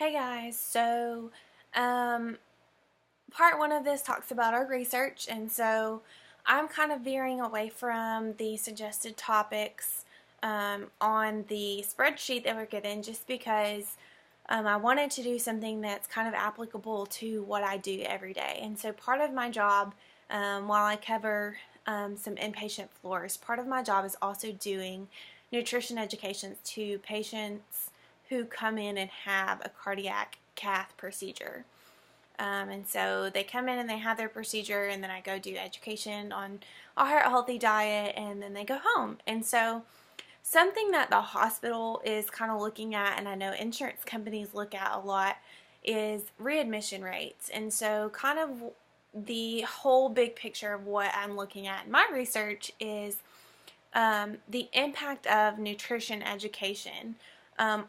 Hey guys, um, part one of this talks about our research, and so I'm kind of veering away from the suggested topics on the spreadsheet that we're given just because I wanted to do something that's kind of applicable to what I do every day. And so part of my job, while I cover some inpatient floors, part of my job is also doing nutrition education to patients who come in and have a cardiac cath procedure. And so they come in and they have their procedure, and then I go do education on a heart healthy diet, and then they go home. And so something that the hospital is kind of looking at, and I know insurance companies look at a lot, is readmission rates. And so kind of the whole big picture of what I'm looking at in my research is the impact of nutrition education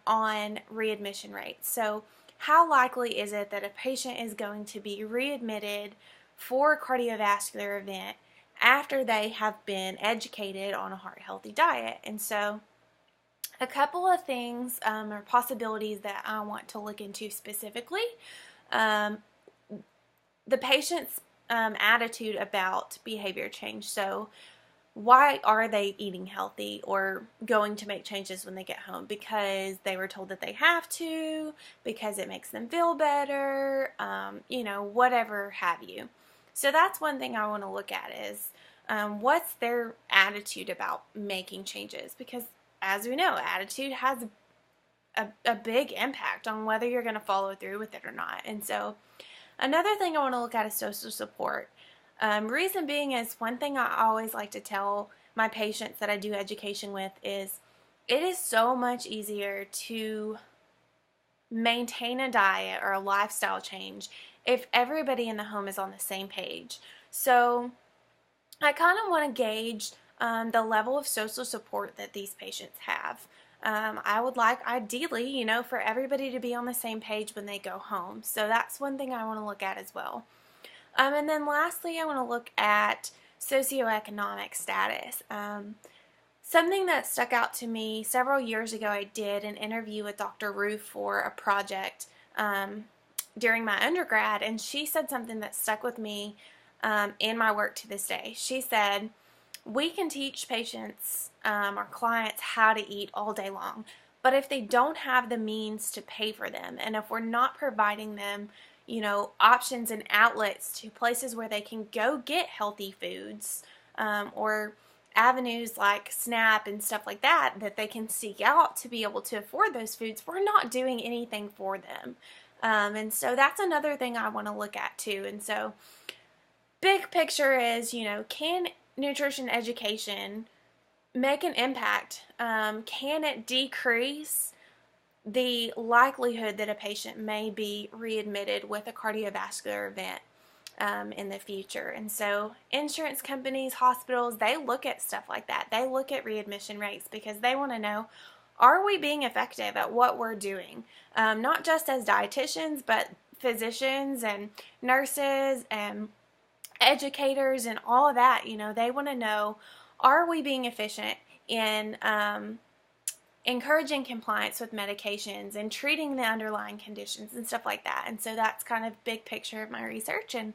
on readmission rates. So how likely is it that a patient is going to be readmitted for a cardiovascular event after they have been educated on a heart healthy diet? And so a couple of things or possibilities that I want to look into specifically. Um, the patient's attitude about behavior change. So why are they eating healthy or going to make changes when they get home? Because they were told that they have to, because it makes them feel better, whatever have you. So that's one thing I want to look at is what's their attitude about making changes? Because as we know, attitude has a big impact on whether you're going to follow through with it or not. And so another thing I want to look at is social support. Reason being is one thing I always like to tell my patients that I do education with is it is so much easier to maintain a diet or a lifestyle change if everybody in the home is on the same page. So I kind of want to gauge the level of social support that these patients have. I would like, ideally, for everybody to be on the same page when they go home. So that's one thing I want to look at as well. And then lastly, I want to look at socioeconomic status. Something that stuck out to me several years ago, I did an interview with Dr. Roof for a project during my undergrad, and she said something that stuck with me in my work to this day. She said, we can teach patients or clients how to eat all day long, but if they don't have the means to pay for them, and if we're not providing them options and outlets to places where they can go get healthy foods or avenues like SNAP and stuff like that that they can seek out to be able to afford those foods, we're not doing anything for them. And so that's another thing I want to look at too. And so big picture is, can nutrition education make an impact? Can it decrease the likelihood that a patient may be readmitted with a cardiovascular event in the future? And so insurance companies, hospitals, they look at stuff like that. They look at readmission rates because they want to know, are we being effective at what we're doing? Not just as dietitians, but physicians and nurses and educators and all of that. They want to know, are we being efficient in encouraging compliance with medications and treating the underlying conditions and stuff like that. And so that's kind of big picture of my research, and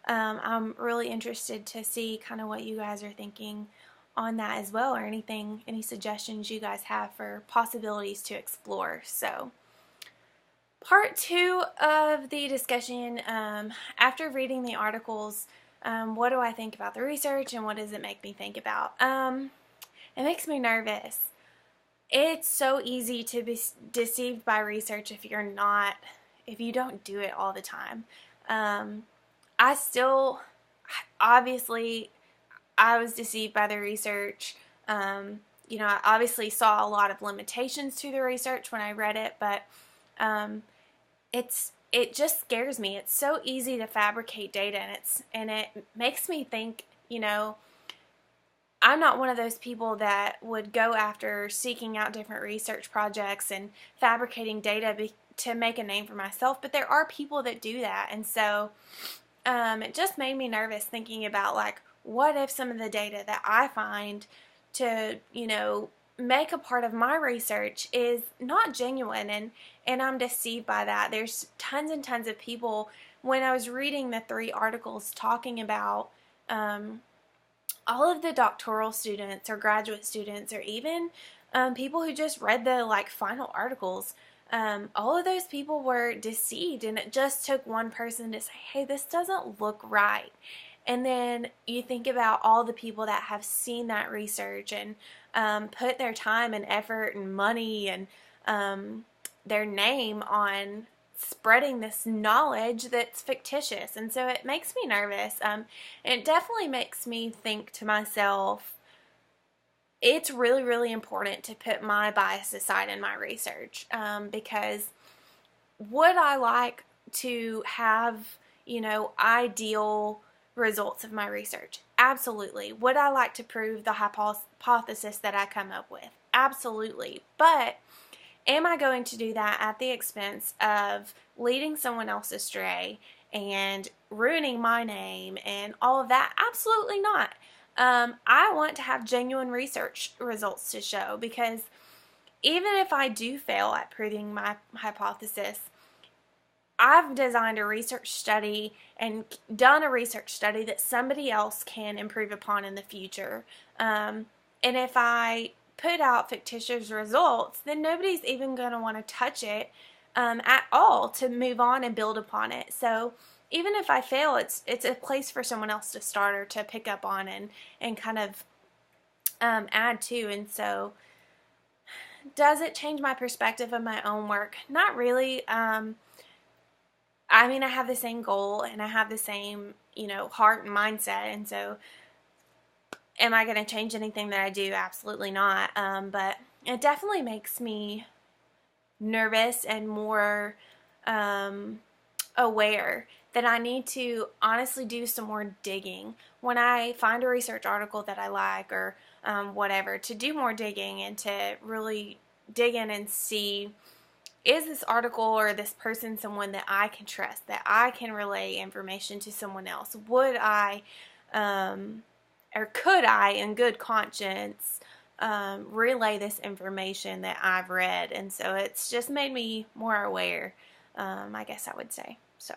I'm really interested to see kind of what you guys are thinking on that as well, or any suggestions you guys have for possibilities to explore. So part two of the discussion, after reading the articles, what do I think about the research and what does it make me think about? It makes me nervous. It's so easy to be deceived by research if you don't do it all the time. Obviously, I was deceived by the research. I obviously saw a lot of limitations to the research when I read it, but it just scares me. It's so easy to fabricate data, and it makes me think, I'm not one of those people that would go after seeking out different research projects and fabricating data to make a name for myself, but there are people that do that. And so it just made me nervous thinking about, like, what if some of the data that I find to, make a part of my research is not genuine, and I'm deceived by that. There's tons and tons of people. When I was reading the 3 articles talking about all of the doctoral students or graduate students, or even people who just read the final articles, all of those people were deceived, and it just took one person to say, hey, this doesn't look right. And then you think about all the people that have seen that research and put their time and effort and money and their name on spreading this knowledge that's fictitious. And so it makes me nervous. It definitely makes me think to myself, it's really, really important to put my bias aside in my research, because would I like to have, ideal results of my research? Absolutely. Would I like to prove the hypothesis that I come up with? Absolutely. But am I going to do that at the expense of leading someone else astray and ruining my name and all of that? Absolutely not. I want to have genuine research results to show, because even if I do fail at proving my hypothesis, I've designed a research study and done a research study that somebody else can improve upon in the future. And if I put out fictitious results, then nobody's even going to want to touch it at all to move on and build upon it. So even if I fail, it's a place for someone else to start or to pick up on and kind of add to. And so does it change my perspective of my own work? Not really. I have the same goal and I have the same, heart and mindset. And so am I going to change anything that I do? Absolutely not. But it definitely makes me nervous and more aware that I need to honestly do some more digging. When I find a research article that I like or whatever, to do more digging and to really dig in and see, is this article or this person someone that I can trust, that I can relay information to someone else? Would I, or could I, in good conscience, relay this information that I've read? And so it's just made me more aware, I guess I would say. So.